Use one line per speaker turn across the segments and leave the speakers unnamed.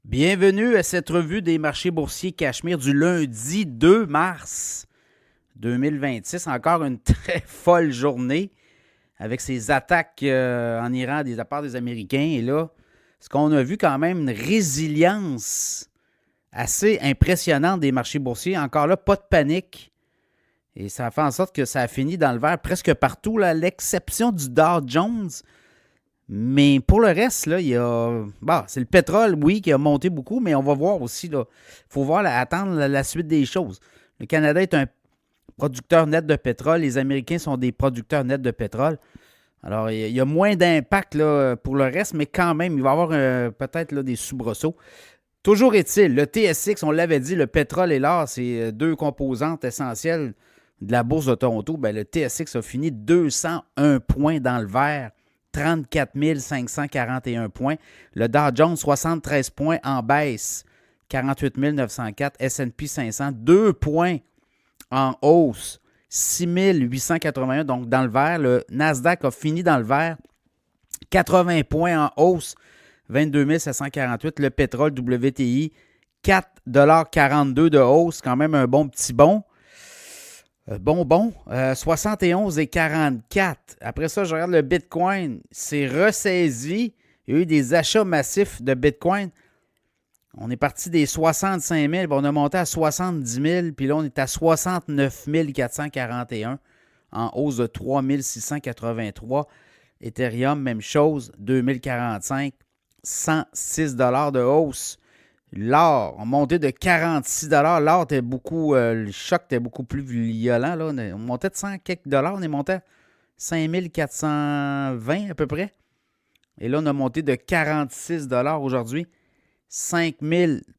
Bienvenue à cette revue des marchés boursiers Cachemire du lundi 2 mars 2026. Encore une très folle journée avec ces attaques en Iran de la part des Américains. Et là, ce qu'on a vu quand même, une résilience assez impressionnante des marchés boursiers. Encore là, pas de panique. Et ça a fait en sorte que ça a fini dans le vert presque partout, là, à l'exception du Dow Jones. Mais pour le reste, là, il y a. Bon, c'est le pétrole, oui, qui a monté beaucoup, mais on va voir aussi, là. Il faut voir, attendre la suite des choses. Le Canada est un producteur net de pétrole. Les Américains sont des producteurs nets de pétrole. Alors, il y a moins d'impact là, pour le reste, mais quand même, il va y avoir peut-être là, des soubresauts. Toujours est-il, le TSX, on l'avait dit, le pétrole et l'or, c'est deux composantes essentielles de la bourse de Toronto. Bien, le TSX a fini 201 points dans le vert. 34 541 points. Le Dow Jones, 73 points en baisse. 48 904. S&P 500, 2 points en hausse. 6 881, donc dans le vert. Le Nasdaq a fini dans le vert. 80 points en hausse. 22 748. Le pétrole WTI, 4,42 de hausse. Quand même un bon petit bond. 71,44. Après ça, je regarde le Bitcoin. C'est ressaisi. Il y a eu des achats massifs de Bitcoin. On est parti des 65 000, puis on a monté à 70 000, puis là, on est à 69 441, en hausse de 3 683. Ethereum, même chose, 2045, 106 $ de hausse. L'or, on montait de 46 $. L'or était beaucoup, le choc était beaucoup plus violent. Là. On montait de 100 quelques dollars. On est monté à 5 420 à peu près. Et là, on a monté de 46 $ aujourd'hui. 5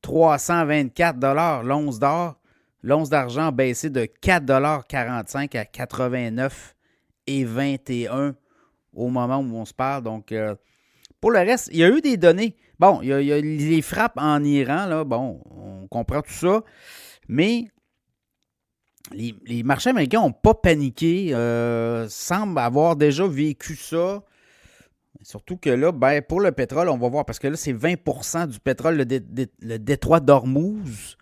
324 $ l'once d'or. L'once d'argent a baissé de 4,45 $ à 89,21 au moment où on se parle. Donc, pour le reste, il y a eu des données. Bon, il y a les frappes en Iran, là, bon, on comprend tout ça, mais les marchés américains n'ont pas paniqué, semblent avoir déjà vécu ça. Surtout que là, ben, pour le pétrole, on va voir, parce que là, c'est 20% du pétrole, le détroit d'Ormuz.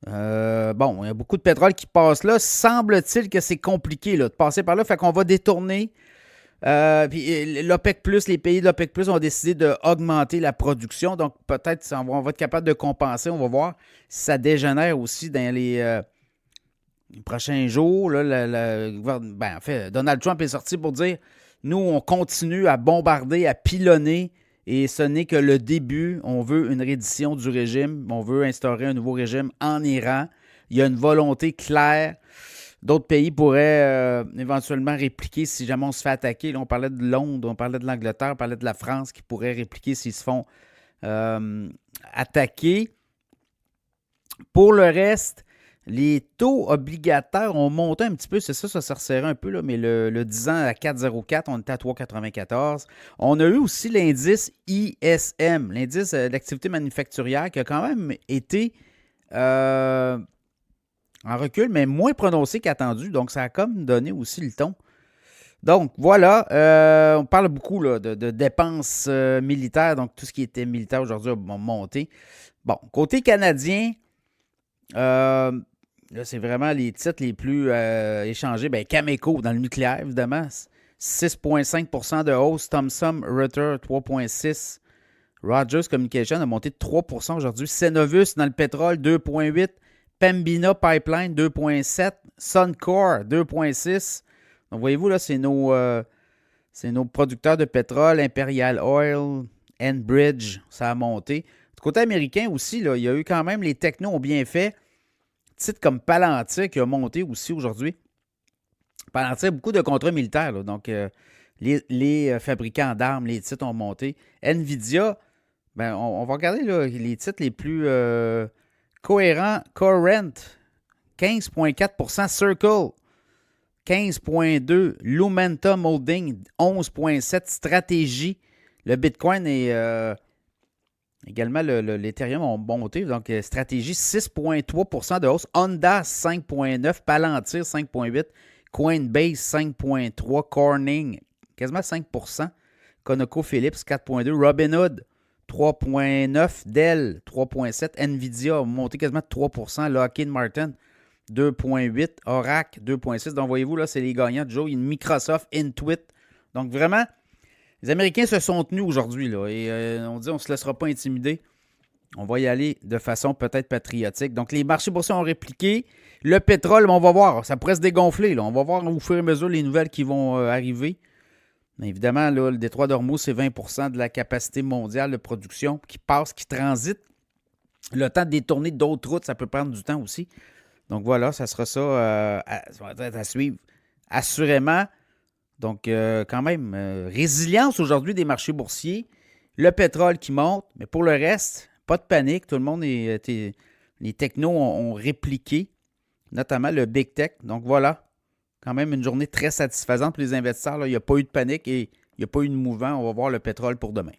Bon, il y a beaucoup de pétrole qui passe là. Semble-t-il que c'est compliqué là, de passer par là, fait qu'on va détourner. Puis l'OPEC+, les pays de l'OPEC+, ont décidé d'augmenter la production. Donc, peut-être on va être capable de compenser. On va voir si ça dégénère aussi dans les prochains jours. Là, en fait, Donald Trump est sorti pour dire « Nous, on continue à bombarder, à pilonner, et ce n'est que le début. On veut une reddition du régime. On veut instaurer un nouveau régime en Iran. Il y a une volonté claire. » D'autres pays pourraient éventuellement répliquer si jamais on se fait attaquer. Là, on parlait de Londres, on parlait de l'Angleterre, on parlait de la France qui pourrait répliquer s'ils se font attaquer. Pour le reste, les taux obligataires ont monté un petit peu. C'est ça s'est resserré un peu, là, mais le 10 ans à 4,04, on était à 3,94. On a eu aussi l'indice ISM, l'indice d'activité manufacturière, qui a quand même été en recul, mais moins prononcé qu'attendu. Donc, ça a comme donné aussi le ton. Donc, voilà. On parle beaucoup là, de dépenses militaires. Donc, tout ce qui était militaire aujourd'hui a monté. Bon, côté canadien, là, c'est vraiment les titres les plus échangés. Bien, Cameco dans le nucléaire, évidemment. 6,5% de hausse. Thomson Reuters, 3,6%. Rogers Communication a monté de 3% aujourd'hui. Cenovus dans le pétrole, 2,8%. Pembina Pipeline, 2,7. Suncor, 2,6. Donc, voyez-vous, là, c'est nos producteurs de pétrole, Imperial Oil, Enbridge, ça a monté. Du côté américain aussi, là, il y a eu quand même, les technos ont bien fait. Titre comme Palantir qui a monté aussi aujourd'hui. Palantir, beaucoup de contrats militaires. Là, donc, les fabricants d'armes, les titres ont monté. Nvidia, ben, on va regarder là, les titres les plus... Coherent, 15,4%. Circle, 15,2%. Lumentum Holding, 11,7%. Stratégie, le Bitcoin et également l'Ethereum ont monté. Donc, Stratégie, 6,3% de hausse. Honda, 5,9%. Palantir, 5,8%. Coinbase, 5,3%. Corning, quasiment 5%. ConocoPhillips, 4,2%. Robinhood, 3,9. Dell, 3,7. Nvidia a monté quasiment de 3%. Lockheed Martin, 2,8. Oracle, 2,6. Donc, voyez-vous, là, c'est les gagnants du jour. Il y a une Microsoft, Intuit. Donc, vraiment, les Américains se sont tenus aujourd'hui, là, et on dit on ne se laissera pas intimider. On va y aller de façon peut-être patriotique. Donc, les marchés boursiers ont répliqué. Le pétrole, on va voir, ça pourrait se dégonfler. Là. On va voir au fur et à mesure les nouvelles qui vont arriver. Mais évidemment, là, le détroit d'Ormuz, c'est 20% de la capacité mondiale de production qui passe, qui transite. Le temps de détourner d'autres routes, ça peut prendre du temps aussi. Donc voilà, ça sera ça, ça va être à suivre. Assurément. Donc, quand même, résilience aujourd'hui des marchés boursiers. Le pétrole qui monte, mais pour le reste, pas de panique. Tout le monde les technos ont répliqué, notamment le Big Tech. Donc voilà, quand même une journée très satisfaisante pour les investisseurs. Là. Il n'y a pas eu de panique et il n'y a pas eu de mouvement. On va voir le pétrole pour demain.